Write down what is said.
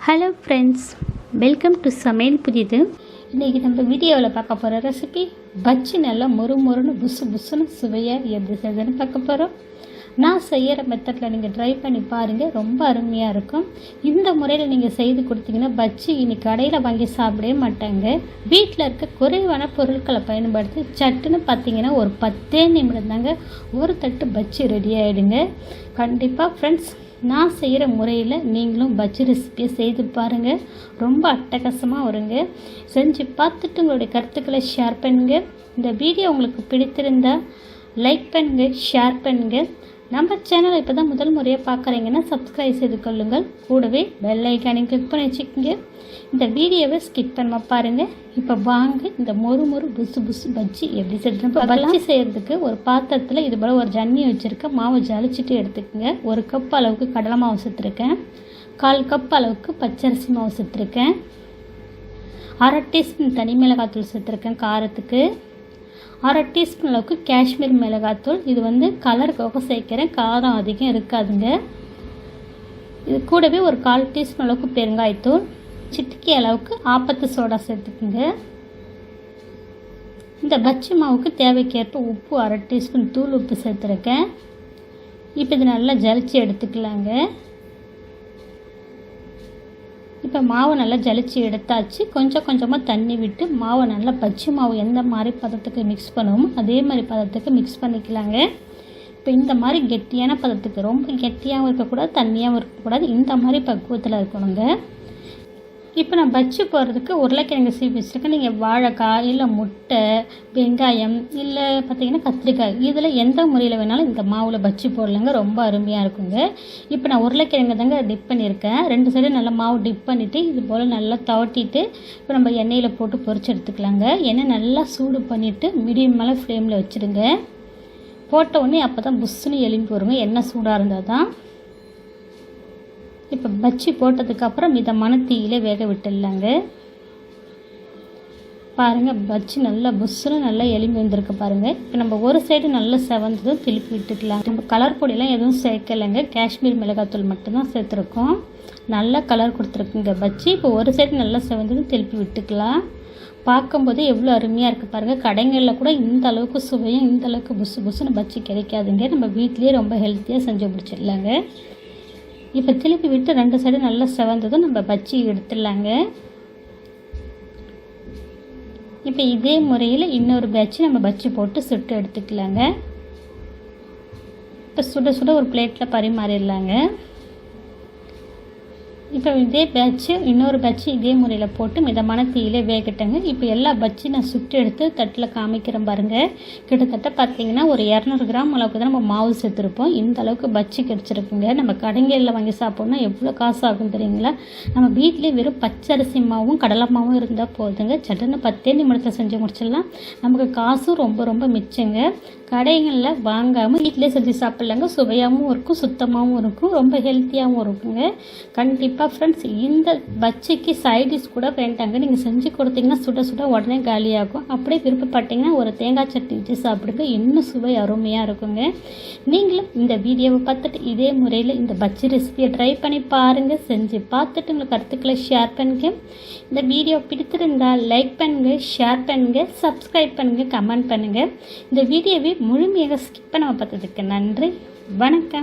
Hello friends, welcome to சமையல் புதிது. இன்றைக்கி நம்ம வீடியோவில் பார்க்க போகிற ரெசிபி பஜ்ஜி நல்லா மொறுன்னு புசுன்னு சுவையாக எப்படி செய்யுதுன்னு பார்க்க போகிறோம். நான் செய்கிற மெத்தடில் நீங்கள் ட்ரை பண்ணி பாருங்கள், ரொம்ப அருமையாக இருக்கும். இந்த முறையில் நீங்கள் செய்து கொடுத்தீங்கன்னா பஜ்ஜி இனி கடையில் வாங்கி சாப்பிடவே மாட்டாங்க. வீட்டில் இருக்க குறைவான பொருட்களை பயன்படுத்தி சட்டுன்னு பார்த்தீங்கன்னா ஒரு 10 நிமிடம் தாங்க ஒரு தட்டு பஜ்ஜி ரெடி ஆகிடுங்க. கண்டிப்பாக ஃப்ரெண்ட்ஸ், நான் செய்கிற முறையில் நீங்களும் பஜ்ஜி ரெசிபியை செய்து பாருங்கள், ரொம்ப அட்டகாசமாக வருங்க. செஞ்சு பார்த்துட்டு உங்களுடைய கருத்துக்களை ஷேர் பண்ணுங்கள். இந்த வீடியோ உங்களுக்கு பிடித்திருந்தால் லைக் பண்ணுங்கள், ஷேர் பண்ணுங்கள். நம்ம சேனலை இப்போ தான் முதல் முறையாக பார்க்குறீங்கன்னா சப்ஸ்கிரைப் செய்து கொள்ளுங்கள். கூடவே பெல் ஐக்கானையும் கிளிக் பண்ணி வச்சுக்கோங்க. இந்த வீடியோவை ஸ்கிப் பண்ண பாருங்கள். இப்போ வாங்க இந்த மொறு புசு பஜ்ஜி எப்படி செய்யணும். பஜ்ஜி செய்கிறதுக்கு ஒரு பாத்திரத்தில் இது போல் ஒரு ஜன்னி வச்சுருக்கேன். மாவு ஜலிச்சுட்டு எடுத்துக்கோங்க. 1 கப் அளவுக்கு கடலை மாவு சேர்த்துருக்கேன். 1/4 கப் அளவுக்கு பச்சரிசி மாவு சேர்த்துருக்கேன். 1/2 டீஸ்பூன் தனி மிளகாத்தூள் சேர்த்துருக்கேன் காரத்துக்கு. 1/2 டீஸ்பூன் அளவுக்கு காஷ்மீர் மிளகாத்தூள். இது கலருக்காக சேர்க்குறேன், காரம் அதிகம் இருக்காதுங்க. இது கூடவே ஒரு 1/4 டீஸ்பூன் அளவுக்கு பெருங்காயத்தூள், சிட்டிக்கி அளவுக்கு ஆப்பத்து சோடா சேர்த்துக்குங்க. இந்த பஜ்ஜி மாவுக்கு தேவைக்கேற்ப உப்பு 1/2 டீஸ்பூன் தூள் உப்பு சேர்த்துருக்கேன். இப்போ இது நல்லா ஜலிச்சு எடுத்துக்கலாங்க. இப்போ மாவு நல்லா ஜலிச்சு எடுத்தாச்சு. கொஞ்சம் கொஞ்சமாக தண்ணி விட்டு மாவை நல்லா பஜ்ஜி மாவு எந்த மாதிரி பதத்துக்கு மிக்ஸ் பண்ணுவோமோ அதே மாதிரி பதத்துக்கு மிக்ஸ் பண்ணிக்கலாங்க. இப்போ இந்த மாதிரி கெட்டியான பதத்துக்கு, ரொம்ப கெட்டியாகவும் இருக்கக்கூடாது, தண்ணியாகவும் இருக்கக்கூடாது, இந்த மாதிரி பக்குவத்தில் இருக்கணுங்க. இப்போ நான் பஜ்ஜி போடுறதுக்கு உருளைக்கிழங்கு சீவி வச்சுருக்கேன். நீங்கள் வாழைக்காய் இல்லை முட்டை, வெங்காயம் இல்லை பார்த்திங்கன்னா கத்திரிக்காய், இதில் எந்த முறையில் வேணாலும் இந்த மாவில் பஜ்ஜி போடலாங்க, ரொம்ப அருமையாக இருக்குங்க. இப்போ நான் உருளைக்கிழங்கு தாங்க டிப் பண்ணியிருக்கேன். 2 சைடு நல்லா மாவு டிப் பண்ணிவிட்டு இது போல் நல்லா தவட்டிட்டு இப்போ நம்ம எண்ணெயில் போட்டு பொரிச்சு எடுத்துக்கலாங்க. எண்ணெய் நல்லா சூடு பண்ணிவிட்டு மீடியமான ஃப்ளேமில் வச்சுடுங்க. போட்ட உடனே அப்போ தான் புஷ்ஷுன்னு எலும்பி வருங்க, எண்ணெய் சூடாக இருந்தால் தான். இப்போ பஜ்ஜி போட்டதுக்கப்புறம் மிதமான தீயிலே வேக விட்டுடலாங்க. பாருங்கள், பஜ்ஜி நல்லா புஷ்ஷுன்னு நல்லா எலும்பி வந்திருக்கு பாருங்கள். இப்போ நம்ம ஒரு சைடு நல்லா செவந்ததும் திருப்பி விட்டுக்கலாம். நம்ம கலர் பொடியெலாம் எதுவும் சேர்க்கலைங்க, காஷ்மீர் மிளகாத்தூள் மட்டும்தான் சேர்த்துருக்கோம். நல்லா கலர் கொடுத்துருக்குங்க பஜ்ஜி. இப்போ ஒரு சைடு நல்லா செவந்ததும் திருப்பி விட்டுக்கலாம். பார்க்கும்போது எவ்வளோ அருமையாக இருக்குது பாருங்கள். கடைகளில் கூட இந்த அளவுக்கு சுவையும் இந்த அளவுக்கு புஷ்ஷுன்னு பஜ்ஜி கிடைக்காதுங்க. நம்ம வீட்லேயே ரொம்ப ஹெல்த்தியாக செஞ்சு முடிச்சிடலாங்க. இப்போ திருப்பி விட்டு 2 சைடு நல்லா செவந்ததும் நம்ம பஜ்ஜி எடுத்துடலாங்க. இப்போ இதே முறையில் இன்னொரு பேட்ச் நம்ம பஜ்ஜி போட்டு சுட்டு எடுத்துக்கலாங்க. இப்போ சுட சுட ஒரு பிளேட்டில் பரிமாறிடலாங்க. இப்போ இதே பேட்ச்சு இன்னொரு பேட்ச்சு இதே முறையில் போட்டு மிதமான தீயிலே வேகட்டங்க. இப்போ எல்லா பஜ்ஜி நான் சுட்டு எடுத்து தட்டில் காமிக்கிறேன் பாருங்கள். கிட்டத்தட்ட பார்த்திங்கன்னா ஒரு 200 கிராம் அளவுக்கு தான் நம்ம மாவு சேர்த்துருப்போம். இந்த அளவுக்கு பஜ்ஜி கிடச்சிருக்குங்க. நம்ம கடைங்களில் வாங்கி சாப்பிட்ணுன்னா எவ்வளோ காசு ஆகும் தெரியுங்களா? நம்ம வீட்டிலே வெறும் பச்சரிசி மாவும் கடலை மாவும் இருந்தால் போதுங்க, சட்டுன்னு 10 நிமிடத்தில் செஞ்சு முடிச்சிடலாம். நமக்கு காசும் ரொம்ப மிச்சங்க. கடைகளில் வாங்காமல் வீட்டிலே செஞ்சு சாப்பிட்லாங்க. சுவையாகவும் இருக்கும், சுத்தமாகவும் இருக்கும், ரொம்ப ஹெல்த்தியாகவும் இருக்குங்க. கண்டிப்பாக ஃப்ரெண்ட்ஸ், இந்த பஜ்ஜிக்கு சைடிஷ் கூட வேண்டாங்க. நீங்கள் செஞ்சு கொடுத்தீங்கன்னா சுட உடனே காலியாகும். அப்படியே விருப்பப்பட்டீங்கன்னா ஒரு தேங்காய் சட்னி வச்சு சாப்பிடுங்க, இன்னும் சுவை அருமையாக இருக்குங்க. நீங்களும் இந்த வீடியோவை பார்த்துட்டு இதே முறையில் இந்த பஜ்ஜி ரெசிபியை ட்ரை பண்ணி பாருங்கள். செஞ்சு பார்த்துட்டு உங்களுக்கு கருத்துக்களை ஷேர் பண்ணுங்க. இந்த வீடியோ பிடித்திருந்தால் லைக் பண்ணுங்கள், ஷேர் பண்ணுங்கள், சப்ஸ்கிரைப் பண்ணுங்கள், கமெண்ட் பண்ணுங்கள். இந்த வீடியோவை முழுமையாக ஸ்கிப் பண்ண பார்த்ததுக்கு நன்றி. வணக்கம்.